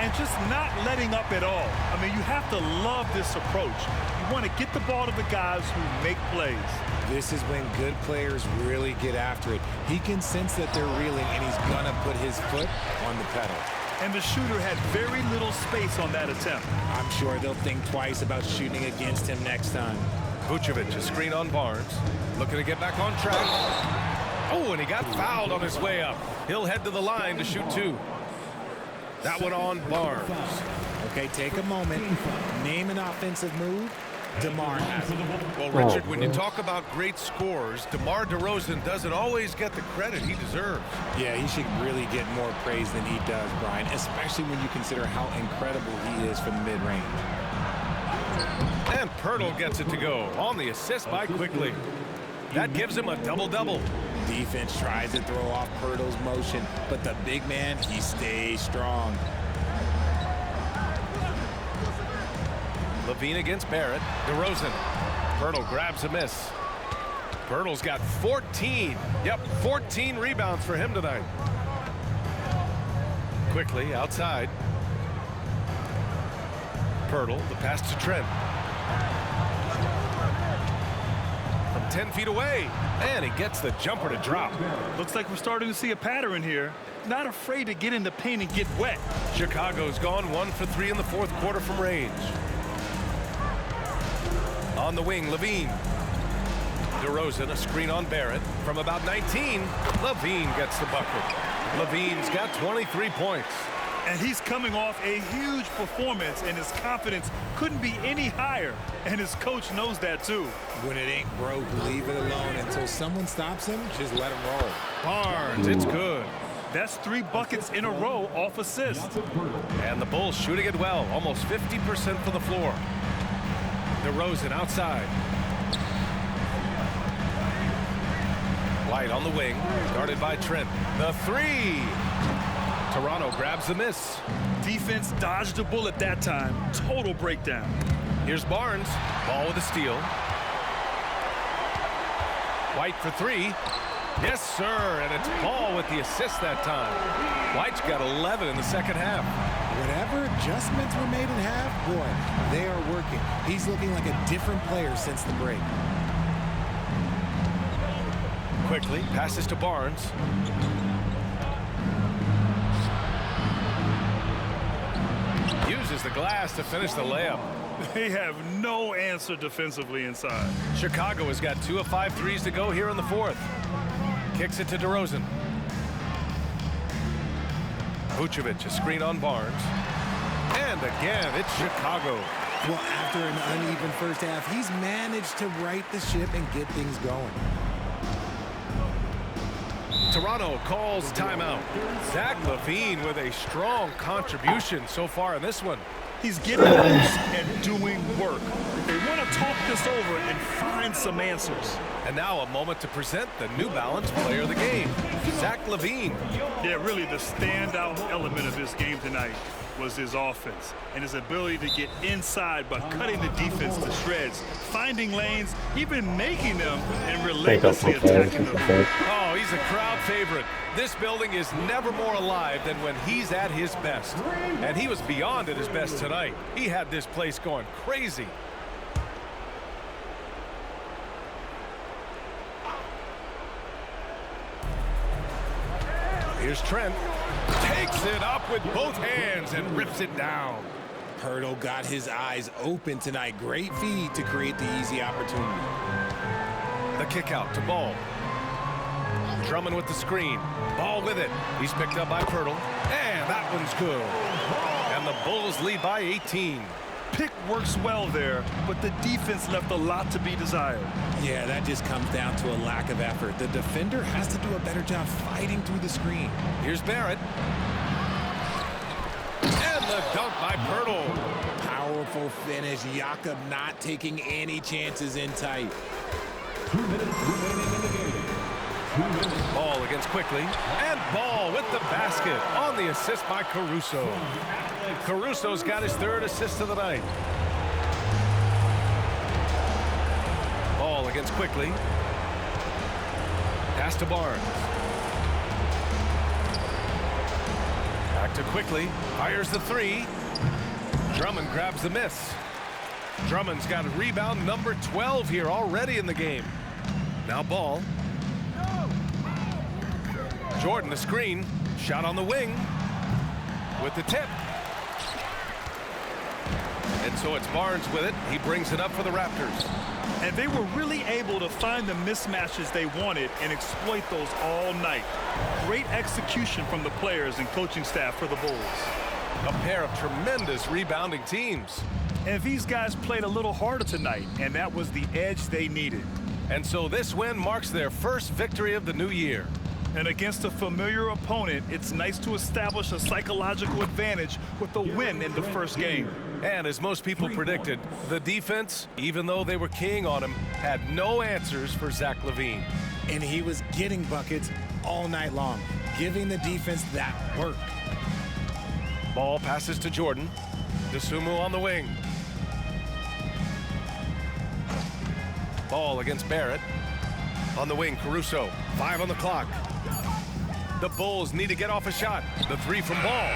[SPEAKER 3] And just not letting up at all. I mean, you have to love this approach. You want to get the ball to the guys who make plays.
[SPEAKER 4] This is when good players really get after it. He can sense that they're reeling, and he's going to put his foot on the pedal.
[SPEAKER 3] And the shooter had very little space on that attempt.
[SPEAKER 4] I'm sure they'll think twice about shooting against him next time.
[SPEAKER 1] Vucevic, a screen on Barnes. Looking to get back on track. Oh, and he got fouled on his way up. He'll head to the line to shoot 2. That one on Barnes.
[SPEAKER 4] Okay, take a moment. Name an offensive move. DeMar has it.
[SPEAKER 1] Well, Richard, when you talk about great scores, DeMar DeRozan doesn't always get the credit he deserves.
[SPEAKER 4] Yeah, he should really get more praise than he does, Brian, especially when you consider how incredible he is from mid-range.
[SPEAKER 1] And Pirtle gets it to go on the assist by Quickly. That gives him a double-double.
[SPEAKER 4] Defense tries to throw off Pirtle's motion, but the big man, he stays strong.
[SPEAKER 1] Levine against Barrett. DeRozan. Pirtle grabs a miss. Pirtle's got 14. Yep, 14 rebounds for him tonight. Quickly outside. Pirtle, the pass to Trent. From 10 feet away. And he gets the jumper to drop.
[SPEAKER 3] Looks like we're starting to see a pattern here. Not afraid to get in the paint and get wet.
[SPEAKER 1] Chicago's gone 1 for 3 in the fourth quarter from range. On the wing, Levine. DeRozan, a screen on Barrett. From about 19, Levine gets the bucket. Levine's got 23 points.
[SPEAKER 3] And he's coming off a huge performance, and his confidence couldn't be any higher. And his coach knows that, too.
[SPEAKER 4] When it ain't broke, leave it alone. Until someone stops him, just let him roll.
[SPEAKER 1] Barnes, it's good.
[SPEAKER 3] That's 3 buckets in a row off assist.
[SPEAKER 1] And the Bulls shooting it well, almost 50% from the floor. DeRozan outside. White on the wing, guarded by Trent. The 3. Toronto grabs the miss.
[SPEAKER 3] Defense dodged a bullet that time. Total breakdown.
[SPEAKER 1] Here's Barnes. Ball with a steal. White for 3. Yes, sir. And it's Ball with the assist that time. White's got 11 in the second half.
[SPEAKER 4] Whatever adjustments were made in half, boy, they are working. He's looking like a different player since the break.
[SPEAKER 1] Quickly passes to Barnes. Uses the glass to finish the layup.
[SPEAKER 3] They have no answer defensively inside.
[SPEAKER 1] Chicago has got 2 of 5 threes to go here in the fourth. Kicks it to DeRozan. Vucevic, a screen on Barnes. And again, it's Chicago.
[SPEAKER 4] Well, after an uneven first half, he's managed to right the ship and get things going.
[SPEAKER 1] Toronto calls timeout. Zach LaVine with a strong contribution so far in this one.
[SPEAKER 3] He's getting loose and doing work. They want to talk this over and find some answers.
[SPEAKER 1] And now a moment to present the New Balance player of the game, Zach LaVine.
[SPEAKER 3] Yeah, really the standout element of his game tonight was his offense and his ability to get inside but cutting the defense to shreds, finding lanes, even making them, and relentlessly attacking them.
[SPEAKER 1] Oh, he's a crowd favorite. This building is never more alive than when he's at his best. And he was beyond at his best tonight. He had this place going crazy. Here's Trent. Takes it up with both hands and rips it down.
[SPEAKER 4] Hurdle got his eyes open tonight. Great feed to create the easy opportunity.
[SPEAKER 1] The kick out to Ball. Drummond with the screen. Ball with it. He's picked up by Pirtle. And that one's good. And the Bulls lead by 18.
[SPEAKER 3] Pick works well there, but the defense left a lot to be desired.
[SPEAKER 4] Yeah, that just comes down to a lack of effort. The defender has to do a better job fighting through the screen.
[SPEAKER 1] Here's Barrett. And the dunk by Pirtle.
[SPEAKER 4] Powerful finish. Jakob not taking any chances in tight.
[SPEAKER 5] 2 minutes remaining in the game. 2 minutes.
[SPEAKER 1] Ball against Quickly. And Ball with the basket on the assist by Caruso. Caruso's got his third assist of the night. Ball against Quickly. Pass to Barnes. Back to Quickly. Fires the three. Drummond grabs the miss. Drummond's got a rebound number 12 here already in the game. Now Ball. Jordan the screen. Shot on the wing. With the tip. And so it's Barnes with it. He brings it up for the Raptors.
[SPEAKER 3] And they were really able to find the mismatches they wanted and exploit those all night. Great execution from the players and coaching staff for the Bulls.
[SPEAKER 1] A pair of tremendous rebounding teams.
[SPEAKER 3] And these guys played a little harder tonight, and that was the edge they needed.
[SPEAKER 1] And so this win marks their first victory of the new year.
[SPEAKER 3] And against a familiar opponent, it's nice to establish a psychological advantage with the win in the first game.
[SPEAKER 1] And as most people predicted, the defense, even though they were keying on him, had no answers for Zach LaVine.
[SPEAKER 4] And he was getting buckets all night long, giving the defense that work.
[SPEAKER 1] Ball passes to Jordan. Dosunmu on the wing. Ball against Barrett. On the wing, Caruso. 5 on the clock. The Bulls need to get off a shot. The three from Ball.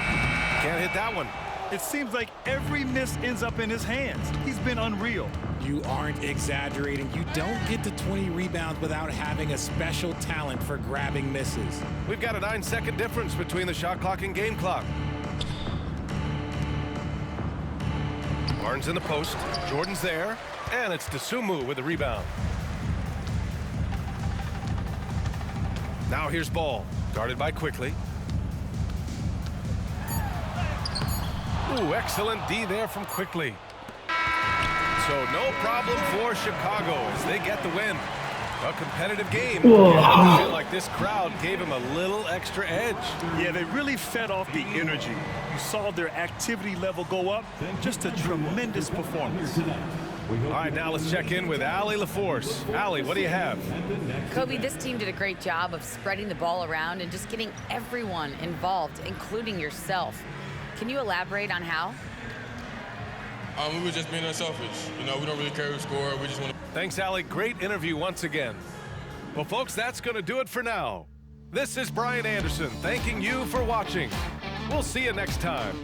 [SPEAKER 1] Can't hit that one.
[SPEAKER 3] It seems like every miss ends up in his hands. He's been unreal.
[SPEAKER 4] You aren't exaggerating. You don't get to 20 rebounds without having a special talent for grabbing misses.
[SPEAKER 1] We've got a 9-second difference between the shot clock and game clock. Barnes in the post. Jordan's there. And it's Dosunmu with the rebound. Now here's Ball. Guarded by Quickly. Ooh, excellent D there from Quickly. So no problem for Chicago as they get the win. A competitive game. I feel like this crowd gave him a little extra edge.
[SPEAKER 3] Yeah, they really fed off the energy. You saw their activity level go up. Just a tremendous performance.
[SPEAKER 1] All right, now let's check in with Allie LaForce. Allie, what do you have?
[SPEAKER 6] Kobe, this team did a great job of spreading the ball around and just getting everyone involved, including yourself. Can you elaborate on how?
[SPEAKER 10] We were just being unselfish. You know, we don't really care who scored. We just want to.
[SPEAKER 1] Thanks, Allie. Great interview once again. Well, folks, that's going to do it for now. This is Brian Anderson thanking you for watching. We'll see you next time.